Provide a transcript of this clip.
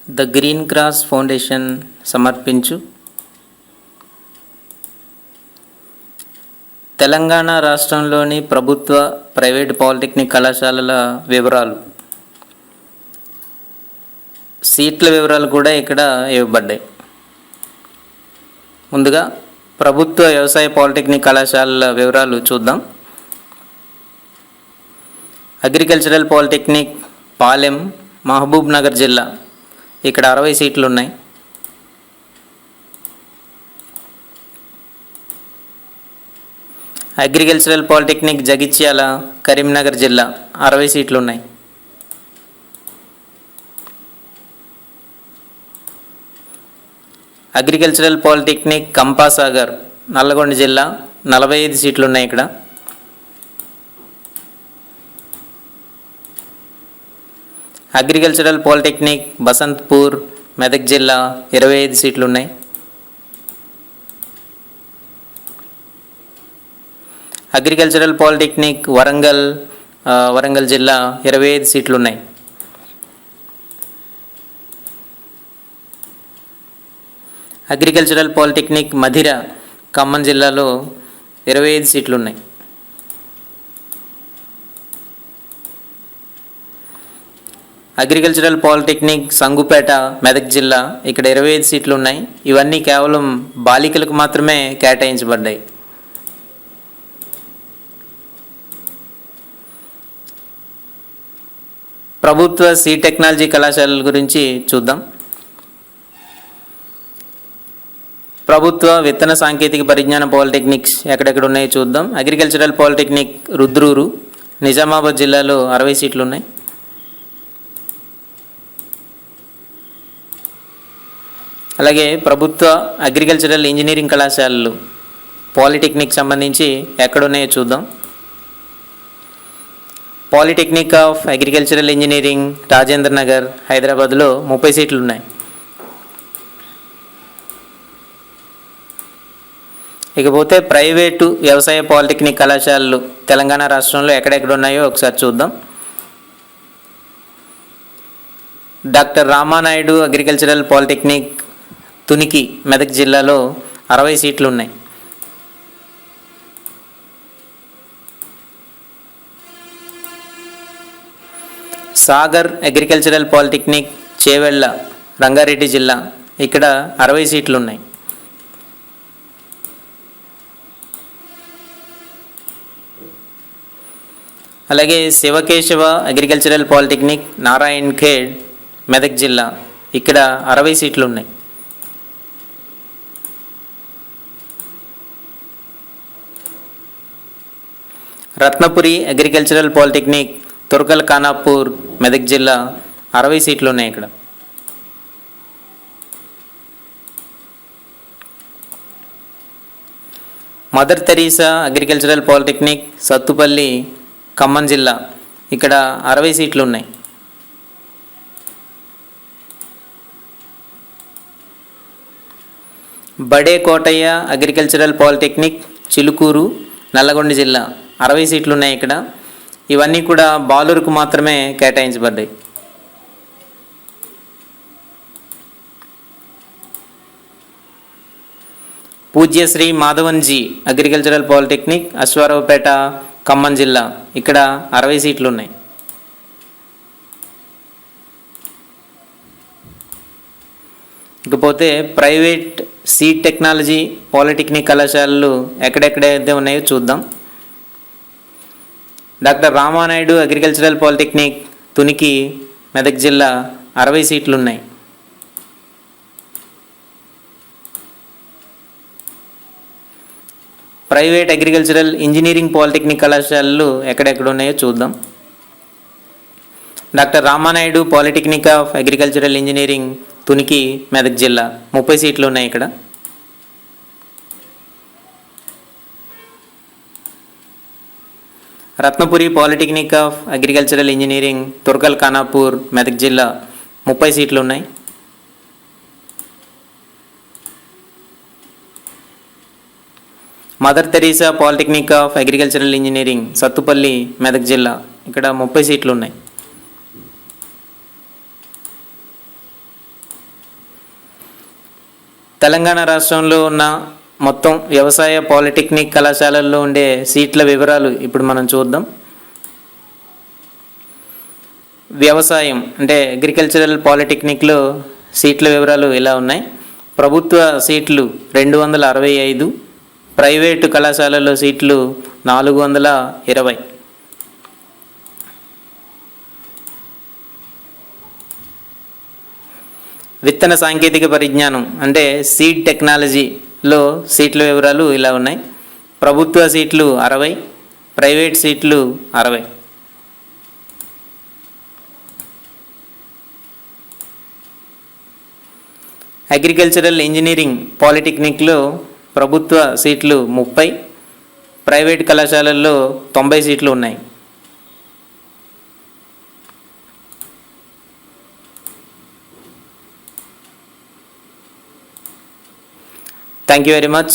The green cross foundation సమర్పించు తెలంగాణ రాష్ట్రంలోని ప్రభుత్వ ప్రైవేటు పాలిటెక్నిక్ కళాశాలల వివరాలు, సీట్ల వివరాలు కూడా ఇక్కడ ఇవ్వబడ్డాయి. ముందుగా ప్రభుత్వ వ్యవసాయ పాలిటెక్నిక్ కళాశాలల వివరాలు చూద్దాం. అగ్రికల్చరల్ పాలిటెక్నిక్ పాలెం, మహబూబ్ నగర్ జిల్లా, ఇక్కడ 60 సీట్లు ఉన్నాయి. అగ్రికల్చరల్ పాలిటెక్నిక్ జగిత్యాల, కరీంనగర్ జిల్లా, 60 సీట్లు ఉన్నాయి. అగ్రికల్చరల్ పాలిటెక్నిక్ కంపాసాగర్, నల్లగొండ జిల్లా, 45 సీట్లు ఉన్నాయి ఇక్కడ. అగ్రికల్చరల్ పాలిటెక్నిక్ బసంత్పూర్, మెదక్ జిల్లా, 25 సీట్లు ఉన్నాయి. అగ్రికల్చరల్ పాలిటెక్నిక్ వరంగల్ జిల్లా, 25 సీట్లు ఉన్నాయి. అగ్రికల్చరల్ పాలిటెక్నిక్ మధిర, ఖమ్మం జిల్లాలో 25 సీట్లు ఉన్నాయి. అగ్రికల్చరల్ పాలిటెక్నిక్ సంగుపేట, మెదక్ జిల్లా, ఇక్కడ 25 సీట్లు ఉన్నాయి. ఇవన్నీ కేవలం బాలికలకు మాత్రమే కేటాయించబడ్డాయి. ప్రభుత్వ సీ టెక్నాలజీ కళాశాలల గురించి చూద్దాం. ప్రభుత్వ విత్తన సాంకేతిక పరిజ్ఞాన పాలిటెక్నిక్స్ ఎక్కడెక్కడ ఉన్నాయో చూద్దాం. అగ్రికల్చరల్ పాలిటెక్నిక్ రుద్రూరు, నిజామాబాద్ జిల్లాలో 60 సీట్లు ఉన్నాయి. అలాగే ప్రభుత్వ అగ్రికల్చరల్ ఇంజనీరింగ్ కళాశాలలు పాలిటెక్నిక్ సంబంధించి ఎక్కడున్నాయో చూద్దాం. Polytechnic of agricultural engineering Rajendra Nagar, హైదరాబాద్లో 30 సీట్లు ఉన్నాయి. ఇకపోతే ప్రైవేటు వ్యవసాయ పాలిటెక్నిక్ కళాశాలలు తెలంగాణ రాష్ట్రంలో ఎక్కడెక్కడ ఉన్నాయో ఒకసారి చూద్దాం. Doctor Ramanaidu agricultural polytechnic Tuniki, Medak జిల్లాలో 60 సీట్లు ఉన్నాయి. సాగర్ అగ్రికల్చరల్ పాలిటెక్నిక్ చేవెళ్ళ, రంగారెడ్డి జిల్లా, ఇక్కడ 60 సీట్లు ఉన్నాయి. అలాగే శివకేశవ అగ్రికల్చరల్ పాలిటెక్నిక్ నారాయణ్ ఖేడ్, మెదక్ జిల్లా, ఇక్కడ 60 సీట్లు ఉన్నాయి. రత్నపురి అగ్రికల్చరల్ పాలిటెక్నిక్ తుర్కల్ ఖానాపూర్, మెదక్ జిల్లా, 60 సీట్లు ఉన్నాయి ఇక్కడ. Mother Teresa agricultural polytechnic Sathupally, Khammam జిల్లా, ఇక్కడ 60 సీట్లు ఉన్నాయి. బడే కోటయ్య అగ్రికల్చరల్ పాలిటెక్నిక్ చిలుకూరు, నల్లగొండ జిల్లా, 60 సీట్లు ఉన్నాయి ఇక్కడ. ఇవన్నీ కూడా బాలురకు మాత్రమే కేటాయించబడ్డాయి. పూజ్యశ్రీ మాధవన్జీ అగ్రికల్చరల్ పాలిటెక్నిక్ అశ్వారావుపేట, ఖమ్మం జిల్లా, ఇక్కడ 60 సీట్లు ఉన్నాయి. ఇకపోతే ప్రైవేట్ సీ టెక్నాలజీ పాలిటెక్నిక్ కళాశాలలు ఎక్కడెక్కడైతే ఉన్నాయో చూద్దాం. Doctor Ramanaidu agricultural polytechnic Tuniki, Medak జిల్లా, 60 సీట్లు ఉన్నాయి. ప్రైవేట్ అగ్రికల్చరల్ ఇంజనీరింగ్ పాలిటెక్నిక్ కళాశాలలు ఎక్కడెక్కడ ఉన్నాయో చూద్దాం. Doctor Ramanaidu polytechnic of agricultural engineering Tuniki, Medak జిల్లా, 30 సీట్లు ఉన్నాయి ఇక్కడ. Ratnapuri polytechnic of agricultural engineering Turkal Khanapur, Medak జిల్లా, 30 సీట్లు ఉన్నాయి. Mother Teresa polytechnic of agricultural engineering Sathupally, Medak జిల్లా, ఇక్కడ 30 సీట్లు ఉన్నాయి. తెలంగాణ రాష్ట్రంలో ఉన్న మొత్తం వ్యవసాయ పాలిటెక్నిక్ కళాశాలల్లో ఉండే సీట్ల వివరాలు ఇప్పుడు మనం చూద్దాం. వ్యవసాయం అంటే అగ్రికల్చరల్ పాలిటెక్నిక్లో సీట్ల వివరాలు ఇలా ఉన్నాయి. ప్రభుత్వ సీట్లు 265, ప్రైవేటు కళాశాలల్లో సీట్లు 420. విత్తన సాంకేతిక పరిజ్ఞానం అంటే సీడ్ టెక్నాలజీలో సీట్ల వివరాలు ఇలా ఉన్నాయి. ప్రభుత్వ సీట్లు 60, ప్రైవేట్ సీట్లు 60. అగ్రికల్చరల్ ఇంజనీరింగ్ పాలిటెక్నిక్లో ప్రభుత్వ సీట్లు 30, ప్రైవేట్ కళాశాలల్లో 90 సీట్లు ఉన్నాయి. Thank you very much.